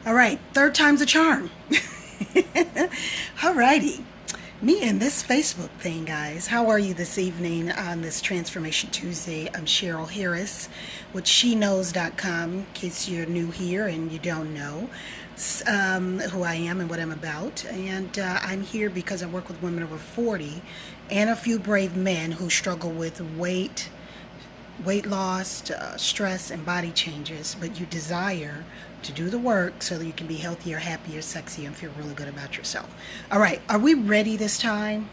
All right, third time's a charm. All righty. Me and this Facebook thing, guys. How are you this evening on this Transformation Tuesday? I'm Cheryl Harris with sheknows.com, in case you're new here and you don't know who I am and what I'm about. And I'm here because I work with women over 40 and a few brave men who struggle with weight loss, stress, and body changes, but you desire to do the work so that you can be healthier, happier, sexier, and feel really good about yourself. All right, are we ready this time?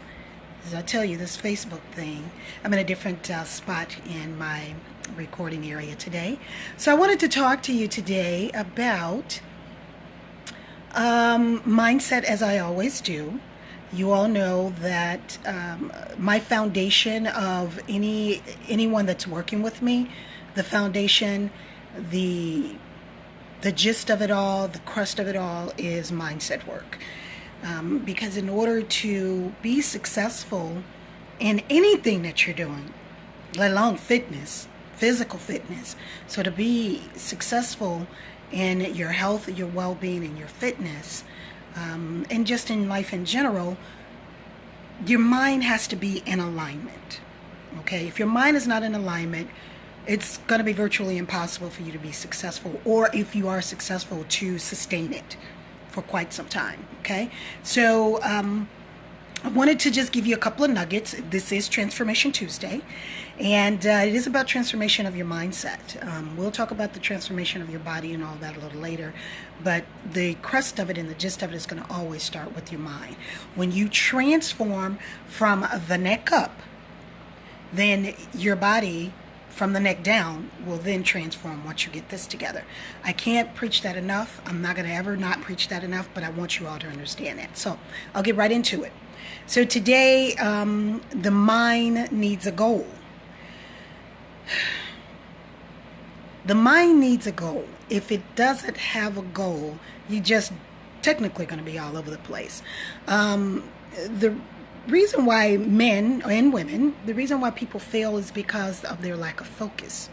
As I tell you, this Facebook thing, I'm in a different spot in my recording area today. So I wanted to talk to you today about mindset, as I always do. You all know that my foundation of anyone that's working with me, the foundation, the gist of it all, the crust of it all is mindset work. Because in order to be successful in anything that you're doing, let alone fitness, physical fitness, so to be successful in your health, your well-being, and your fitness, and just in life in general, your mind has to be in alignment. Okay, if your mind is not in alignment, it's going to be virtually impossible for you to be successful, or if you are successful, to sustain it for quite some time. Okay, so I wanted to just give you a couple of nuggets. This is Transformation Tuesday, and it is about transformation of your mindset. We'll talk about the transformation of your body and all that a little later, but the crust of it and the gist of it is going to always start with your mind. When you transform from the neck up, then your body from the neck down will then transform once you get this together. I can't preach that enough. I'm not going to ever not preach that enough, but I want you all to understand that. So I'll get right into it. So today, the mind needs a goal. The mind needs a goal. If it doesn't have a goal, you're just technically going to be all over the place. The reason why men and women, the reason why people fail is because of their lack of focus.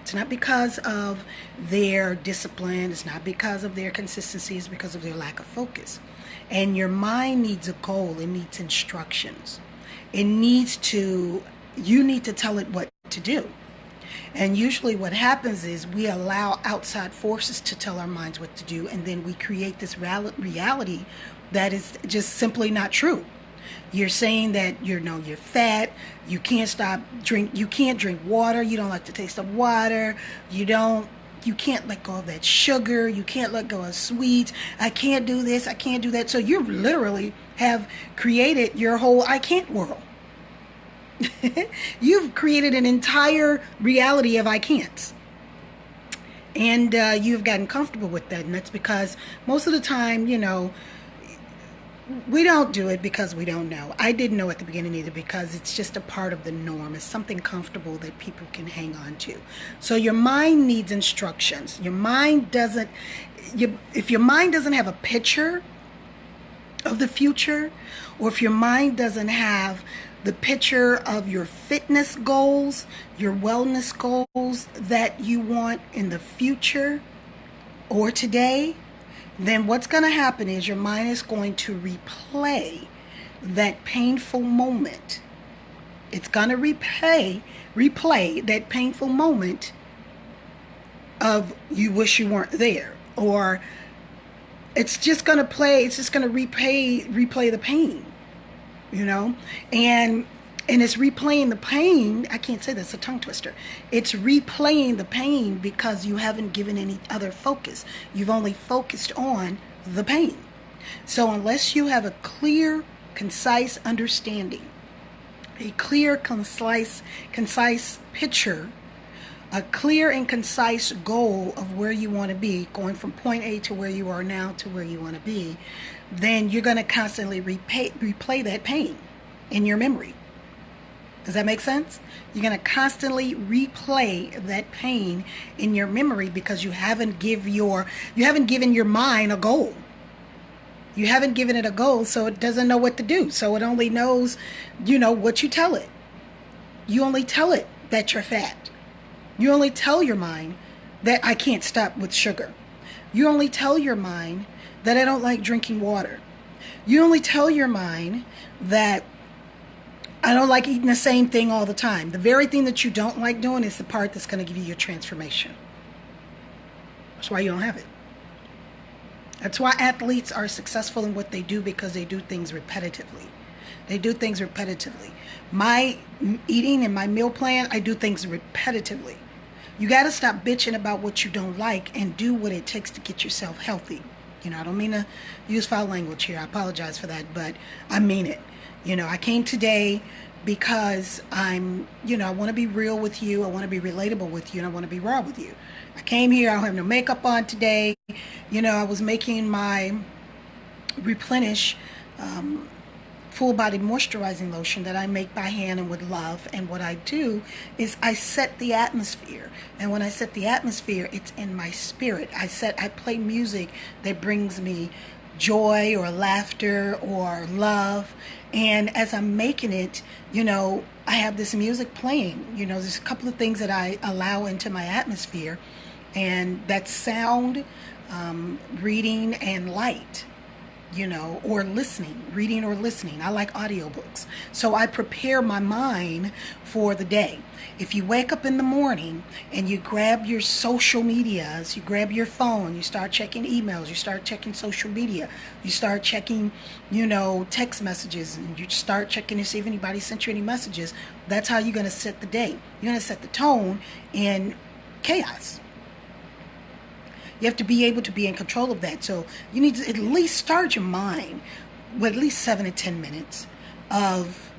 It's not because of their discipline. It's not because of their consistency. It's because of their lack of focus. And your mind needs a goal. It needs instructions. You need to tell it what to do. And usually what happens is we allow outside forces to tell our minds what to do, and then we create this reality that is just simply not true. You're saying that you're fat, you can't drink water, you don't like the taste of water, you can't let go of that sugar, you can't let go of sweets, I can't do this, I can't do that. So you literally have created your whole I can't world. You've created an entire reality of I can'ts. And you've gotten comfortable with that. And that's because most of the time, we don't do it because we don't know. I didn't know at the beginning either, because it's just a part of the norm. It's something comfortable that people can hang on to. So your mind needs instructions. If your mind doesn't have a picture of the future, or if your mind doesn't have the picture of your fitness goals, your wellness goals that you want in the future or today, then what's going to happen is your mind is going to replay that painful moment. It's going to replay that painful moment of you wish you weren't there. Or it's just going to replay the pain, and it's replaying the pain. I can't say that's a tongue twister. It's replaying the pain because you haven't given any other focus. You've only focused on the pain. So unless you have a clear, concise understanding, a clear, concise picture, a clear and concise goal of where you want to be, going from point A to where you are now to where you want to be, then you're going to constantly replay that pain in your memory. Does that make sense? You're going to constantly replay that pain in your memory because you haven't given your mind a goal. You haven't given it a goal, so it doesn't know what to do. So it only knows, what you tell it. You only tell it that you're fat. You only tell your mind that I can't stop with sugar. You only tell your mind that I don't like drinking water. You only tell your mind that I don't like eating the same thing all the time. The very thing that you don't like doing is the part that's going to give you your transformation. That's why you don't have it. That's why athletes are successful in what they do, because they do things repetitively. They do things repetitively. My eating and my meal plan, I do things repetitively. You got to stop bitching about what you don't like and do what it takes to get yourself healthy. You know, I don't mean to use foul language here. I apologize for that, but I mean it. You know, I came today because I want to be real with you. I want to be relatable with you, and I want to be raw with you. I came here. I don't have no makeup on today. You know, I was making my Replenish full body moisturizing lotion that I make by hand and with love. And what I do is I set the atmosphere. And when I set the atmosphere, it's in my spirit. I play music that brings me joy or laughter or love. And as I'm making it, you know, I have this music playing. You know, there's a couple of things that I allow into my atmosphere, and that's sound, reading, and light. You know, or listening, reading or listening. I like audiobooks. So I prepare my mind for the day. If you wake up in the morning and you grab your social medias, you grab your phone, you start checking emails, you start checking social media, you start checking, you know, text messages, and you start checking to see if anybody sent you any messages, that's how you're going to set the day. You're going to set the tone in chaos. You have to be able to be in control of that. So you need to at least start your mind with at least 7 to 10 minutes of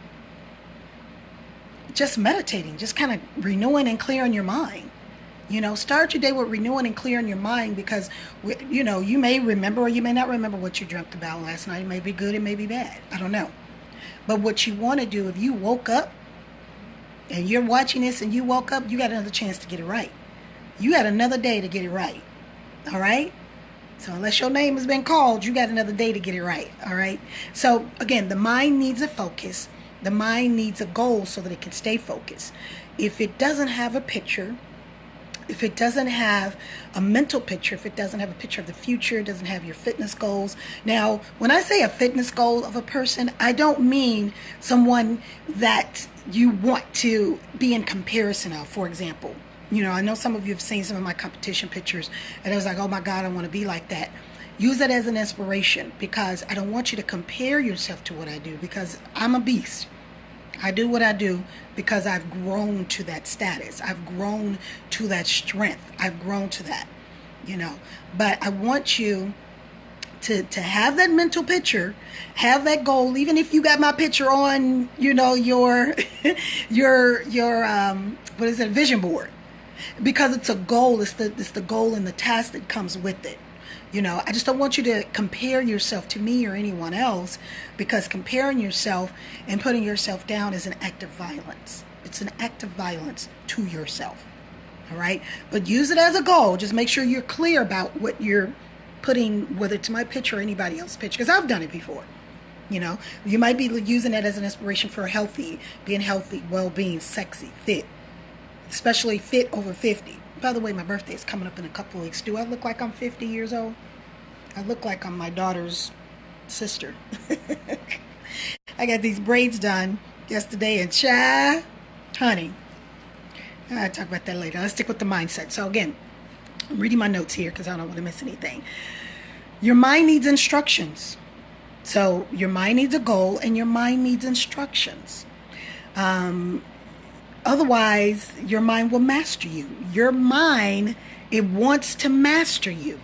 just meditating, just kind of renewing and clearing your mind. You know, start your day with renewing and clearing your mind, because, you know, you may remember or you may not remember what you dreamt about last night. It may be good, it may be bad. I don't know. But what you want to do, if you woke up and you're watching this and you woke up, you got another chance to get it right. You got another day to get it right. All right? So unless your name has been called, you got another day to get it right. All right? So again, the mind needs a focus. The mind needs a goal so that it can stay focused. If it doesn't have a picture, if it doesn't have a mental picture, if it doesn't have a picture of the future, it doesn't have your fitness goals. Now, when I say a fitness goal of a person, I don't mean someone that you want to be in comparison of, for example. You know, I know some of you have seen some of my competition pictures, and it was like, oh my God, I want to be like that. Use it as an inspiration, because I don't want you to compare yourself to what I do, because I'm a beast. I do what I do because I've grown to that status. I've grown to that strength. I've grown to that, you know. But I want you to have that mental picture, have that goal, even if you got my picture on, you know, your what is it, vision board. Because it's a goal, it's the goal and the task that comes with it. You know, I just don't want you to compare yourself to me or anyone else, because comparing yourself and putting yourself down is an act of violence. It's an act of violence to yourself. All right? But use it as a goal. Just make sure you're clear about what you're putting, whether it's my picture or anybody else's picture, because I've done it before. You know, you might be using it as an inspiration for being healthy, well-being, sexy, fit. Especially fit over 50. By the way, my birthday is coming up in a couple of weeks. Do I look like I'm 50 years old? I look like I'm my daughter's sister. I got these braids done yesterday, and honey, I'll talk about that later. Let's stick with the mindset. So again, I'm reading my notes here because I don't want to miss anything. Your mind needs instructions. So your mind needs a goal, and your mind needs instructions. Otherwise, your mind will master you. Your mind, it wants to master you.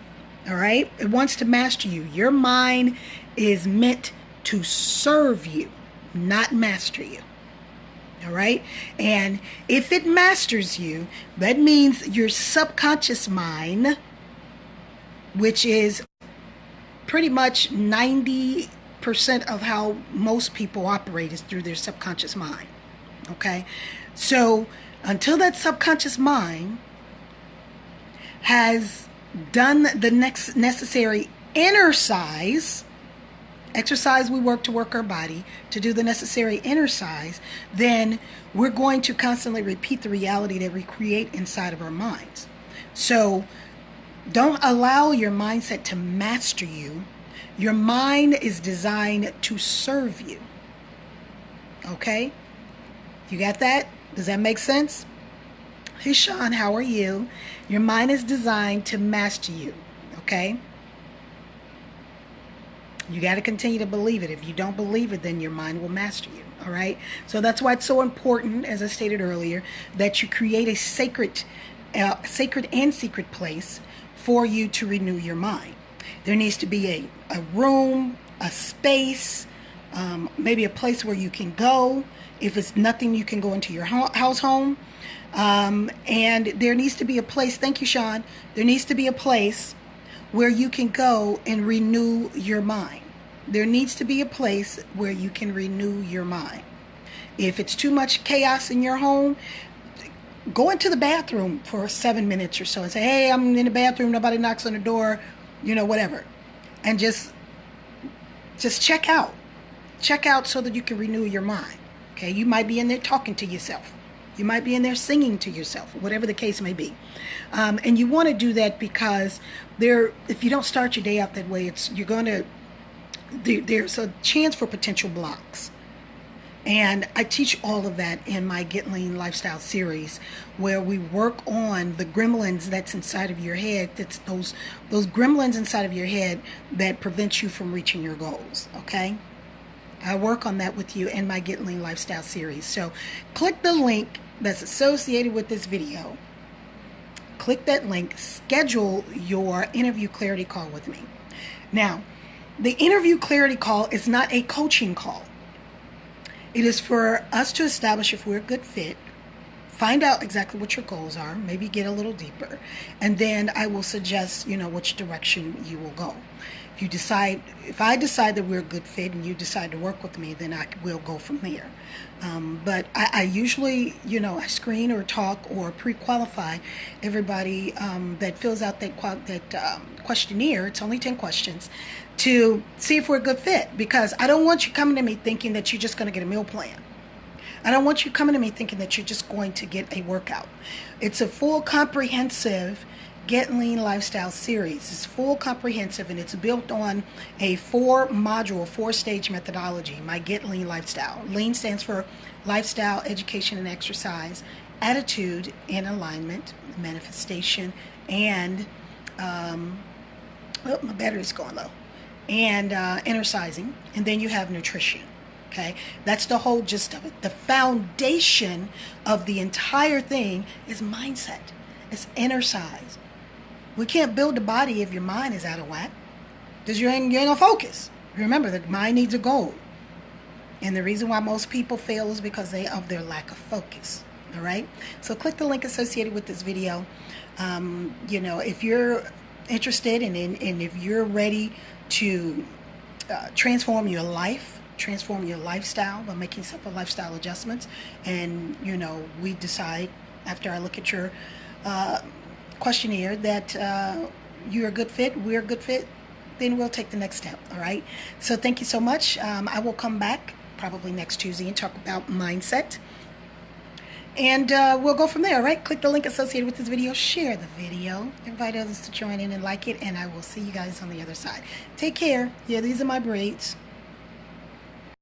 All right? It wants to master you. Your mind is meant to serve you, not master you. All right? And if it masters you, that means your subconscious mind, which is pretty much 90% of how most people operate, is through their subconscious mind. Okay? So until that subconscious mind has done the next necessary exercise, we work to work our body to do the necessary exercise, then we're going to constantly repeat the reality that we create inside of our minds. So Don't allow your mindset to master you. Your mind is designed to serve you. Okay? You got that? Does that make sense? Hey, Sean, how are you? Your mind is designed to master you. Okay? You got to continue to believe it. If you don't believe it, then your mind will master you. All right? So that's why it's so important, as I stated earlier, that you create a sacred and secret place for you to renew your mind. There needs to be a room, a space, maybe a place where you can go. If it's nothing, you can go into your house home. And there needs to be a place, thank you, Sean, there needs to be a place where you can go and renew your mind. There needs to be a place where you can renew your mind. If it's too much chaos in your home, go into the bathroom for 7 minutes or so and say, hey, I'm in the bathroom, nobody knocks on the door, whatever. And just check out. Check out so that you can renew your mind. Okay, you might be in there talking to yourself. You might be in there singing to yourself, whatever the case may be. And you want to do that because if you don't start your day out that way, there's a chance for potential blocks. And I teach all of that in my Get Lean Lifestyle series, where we work on the gremlins that's inside of your head. That's those gremlins inside of your head that prevent you from reaching your goals. Okay, I work on that with you in my Get Lean Lifestyle series. So click the link that's associated with this video. Click that link. Schedule your interview clarity call with me. Now, the interview clarity call is not a coaching call. It is for us to establish if we're a good fit, find out exactly what your goals are, maybe get a little deeper, and then I will suggest, which direction you will go. If I decide that we're a good fit and you decide to work with me, then I will go from there. But I usually, I screen or talk or pre-qualify everybody that fills out that questionnaire. It's only 10 questions to see if we're a good fit, because I don't want you coming to me thinking that you're just going to get a meal plan. I don't want you coming to me thinking that you're just going to get a workout. It's a full comprehensive Get Lean Lifestyle series. It's full comprehensive, and it's built on a 4-stage methodology, my Get Lean Lifestyle. Lean stands for lifestyle, education, and exercise, attitude and alignment, manifestation, and my battery's going low, and exercising, and then you have nutrition. Okay, that's the whole gist of it. The foundation of the entire thing is mindset. It's exercise. We can't build the body if your mind is out of whack, because you ain't gonna focus. Remember, the mind needs a goal, and the reason why most people fail is because of their lack of focus. All right, so click the link associated with this video. If you're interested and if you're ready to transform your life, transform your lifestyle by making simple lifestyle adjustments, and we decide after I look at your questionnaire that you're a good fit, we're a good fit, then we'll take the next step. All right, so thank you so much. I will come back probably next Tuesday and talk about mindset, and we'll go from there. All right, click the link associated with this video, share the video, invite others to join in and like it, and I will see you guys on the other side. Take care. Yeah, these are my braids.